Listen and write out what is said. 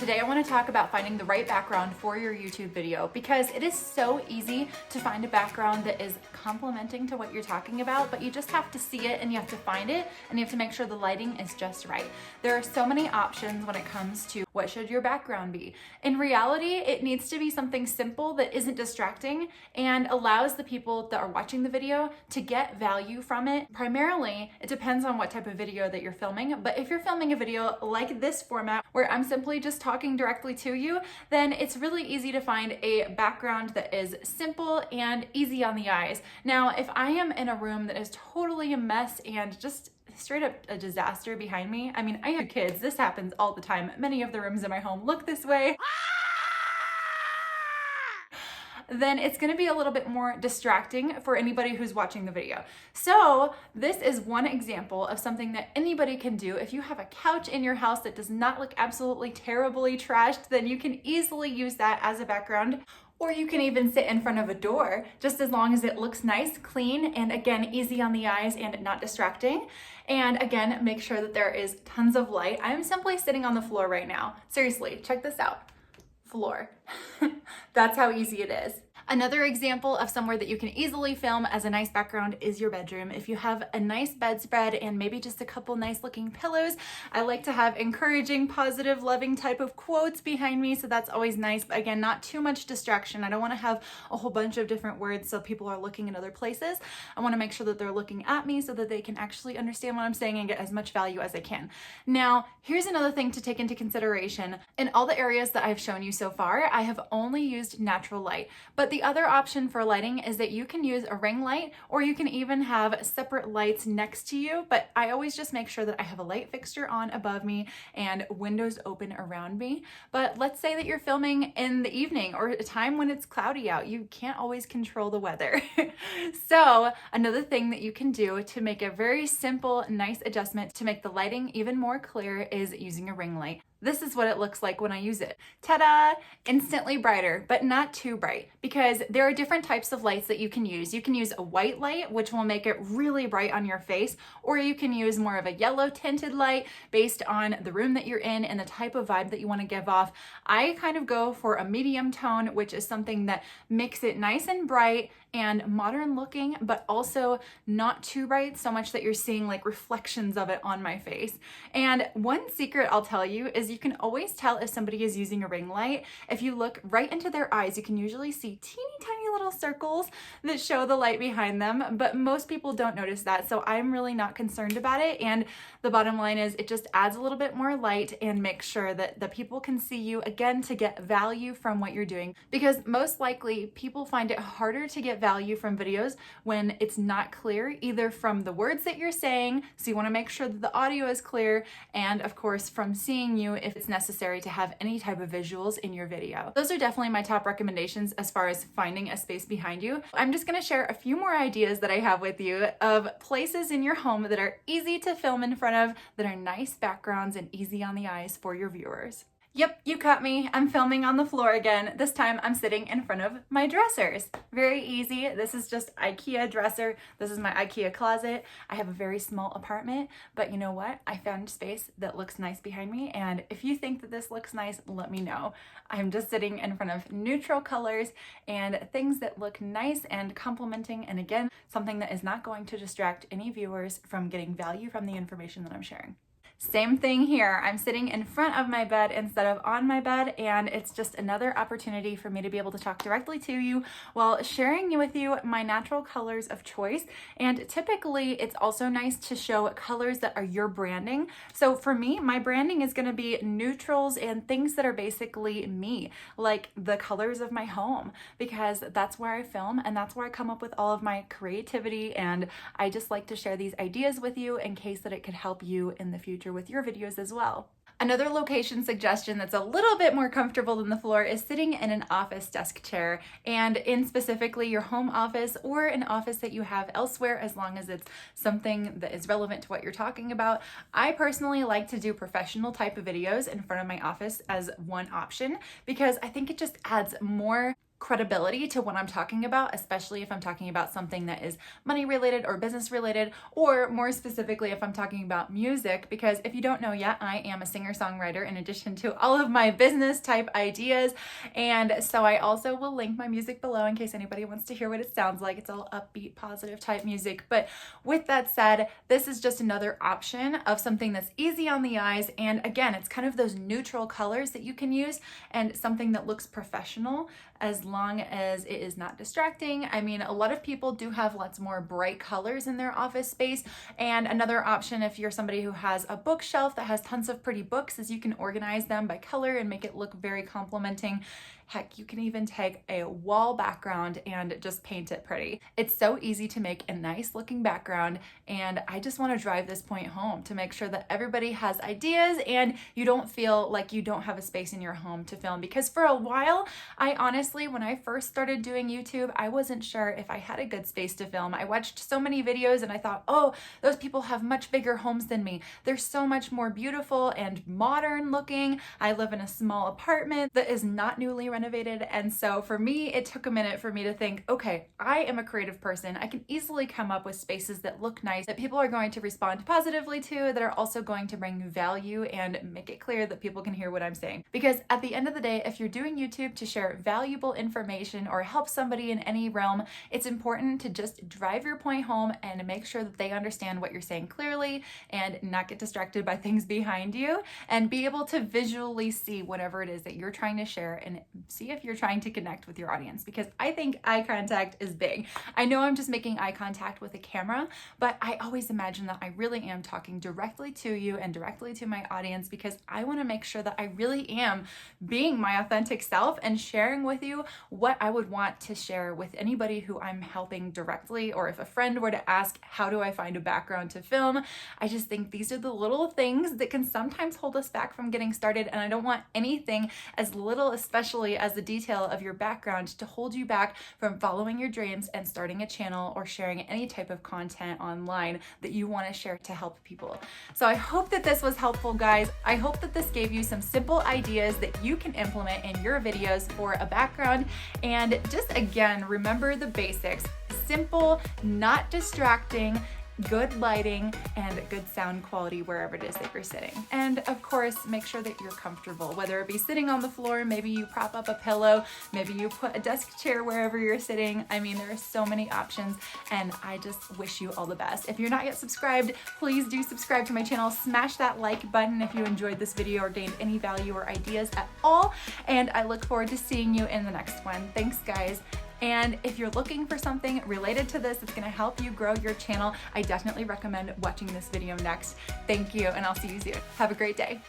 Today I want to talk about finding the right background for your YouTube video because it is so easy to find a background that is complementing to what you're talking about, but you just have to see it and you have to find it and you have to make sure the lighting is just right. There are so many options when it comes to what should your background be. In reality, it needs to be something simple that isn't distracting and allows the people that are watching the video to get value from it. Primarily, it depends on what type of video that you're filming, but if you're filming a video like this format where I'm simply just talking directly to you, then it's really easy to find a background that is simple and easy on the eyes. Now, if I am in a room that is totally a mess and just straight up a disaster behind me, I mean, I have kids, this happens all the time. Many of the rooms in my home look this way. Then it's going to be a little bit more distracting for anybody who's watching the video. So this is one example of something that anybody can do. If you have a couch in your house that does not look absolutely terribly trashed, then you can easily use that as a background. Or you can even sit in front of a door, just as long as it looks nice, clean, and again, easy on the eyes and not distracting. And again, make sure that there is tons of light. I'm simply sitting on the floor right now. Seriously, check this out. Floor. That's how easy it is. Another example of somewhere that you can easily film as a nice background is your bedroom. If you have a nice bedspread and maybe just a couple nice looking pillows, I like to have encouraging, positive, loving type of quotes behind me, so that's always nice. But again, not too much distraction. I don't want to have a whole bunch of different words so people are looking in other places. I want to make sure that they're looking at me so that they can actually understand what I'm saying and get as much value as I can. Now, here's another thing to take into consideration. In all the areas that I've shown you so far, I have only used natural light, but the other option for lighting is that you can use a ring light, or you can even have separate lights next to you, but I always just make sure that I have a light fixture on above me and windows open around me. But let's say that you're filming in the evening or a time when it's cloudy out. You can't always control the weather. So another thing that you can do to make a very simple, nice adjustment to make the lighting even more clear is using a ring light. This is what it looks like when I use it. Ta-da! Instantly brighter, but not too bright, because there are different types of lights that you can use. You can use a white light, which will make it really bright on your face, or you can use more of a yellow tinted light based on the room that you're in and the type of vibe that you want to give off. I kind of go for a medium tone, which is something that makes it nice and bright and modern looking, but also not too bright, so much that you're seeing like reflections of it on my face. And one secret I'll tell you is you can always tell if somebody is using a ring light. If you look right into their eyes, you can usually see teeny tiny little circles that show the light behind them, but most people don't notice that. So I'm really not concerned about it. And the bottom line is it just adds a little bit more light and makes sure that the people can see you, again, to get value from what you're doing. Because most likely people find it harder to get value from videos when it's not clear, either from the words that you're saying, so you want to make sure that the audio is clear, and of course from seeing you if it's necessary to have any type of visuals in your video. Those are definitely my top recommendations as far as finding a space behind you. I'm just going to share a few more ideas that I have with you of places in your home that are easy to film in front of, that are nice backgrounds and easy on the eyes for your viewers. Yep, you caught me. I'm filming on the floor again. This time I'm sitting in front of my dressers. Very easy. This is just IKEA dresser. This is my IKEA closet. I have a very small apartment, but you know what? I found space that looks nice behind me, and if you think that this looks nice, let me know. I'm just sitting in front of neutral colors and things that look nice and complimenting, and again, something that is not going to distract any viewers from getting value from the information that I'm sharing. Same thing here. I'm sitting in front of my bed instead of on my bed, and it's just another opportunity for me to be able to talk directly to you while sharing with you my natural colors of choice. And typically it's also nice to show colors that are your branding. So for me, my branding is going to be neutrals and things that are basically me, like the colors of my home, because that's where I film and that's where I come up with all of my creativity, and I just like to share these ideas with you in case that it could help you in the future with your videos as well. Another location suggestion that's a little bit more comfortable than the floor is sitting in an office desk chair, and in specifically your home office or an office that you have elsewhere, as long as it's something that is relevant to what you're talking about. I personally like to do professional type of videos in front of my office as one option because I think it just adds more credibility to what I'm talking about, especially if I'm talking about something that is money related or business related, or more specifically if I'm talking about music, because if you don't know yet, I am a singer-songwriter in addition to all of my business type ideas. And so I also will link my music below in case anybody wants to hear what it sounds like. It's all upbeat, positive type music. But with that said, this is just another option of something that's easy on the eyes. And again, it's kind of those neutral colors that you can use and something that looks professional as long as it is not distracting. I mean, a lot of people do have lots more bright colors in their office space. And another option, if you're somebody who has a bookshelf that has tons of pretty books, is you can organize them by color and make it look very complementing. Heck, you can even take a wall background and just paint it pretty. It's so easy to make a nice looking background, and I just want to drive this point home to make sure that everybody has ideas and you don't feel like you don't have a space in your home to film. Because for a while, I honestly, when I first started doing YouTube, I wasn't sure if I had a good space to film. I watched so many videos and I thought, oh, those people have much bigger homes than me. They're so much more beautiful and modern looking. I live in a small apartment that is not newly renovated. And so for me, it took a minute for me to think, okay, I am a creative person. I can easily come up with spaces that look nice, that people are going to respond positively to, that are also going to bring value and make it clear that people can hear what I'm saying. Because at the end of the day, if you're doing YouTube to share valuable information or help somebody in any realm, it's important to just drive your point home and make sure that they understand what you're saying clearly and not get distracted by things behind you, and be able to visually see whatever it is that you're trying to share and see if you're trying to connect with your audience. Because I think eye contact is big. I know I'm just making eye contact with a camera, but I always imagine that I really am talking directly to you and directly to my audience, because I want to make sure that I really am being my authentic self and sharing with you what I would want to share with anybody who I'm helping directly. Or if a friend were to ask, how do I find a background to film? I just think these are the little things that can sometimes hold us back from getting started. And I don't want anything as little, especially as the detail of your background, to hold you back from following your dreams and starting a channel or sharing any type of content online that you want to share to help people. So I hope that this was helpful, guys. I hope that this gave you some simple ideas that you can implement in your videos for a background. And just again, remember the basics: simple, not distracting, good lighting, and good sound quality wherever it is that you're sitting. And of course, make sure that you're comfortable, whether it be sitting on the floor, maybe you prop up a pillow, maybe you put a desk chair wherever you're sitting. I mean, there are so many options, and I just wish you all the best. If you're not yet subscribed, please do subscribe to my channel. Smash that like button if you enjoyed this video or gained any value or ideas at all. And I look forward to seeing you in the next one. Thanks, guys. And if you're looking for something related to this that's going to help you grow your channel, I definitely recommend watching this video next. Thank you, and I'll see you soon. Have a great day.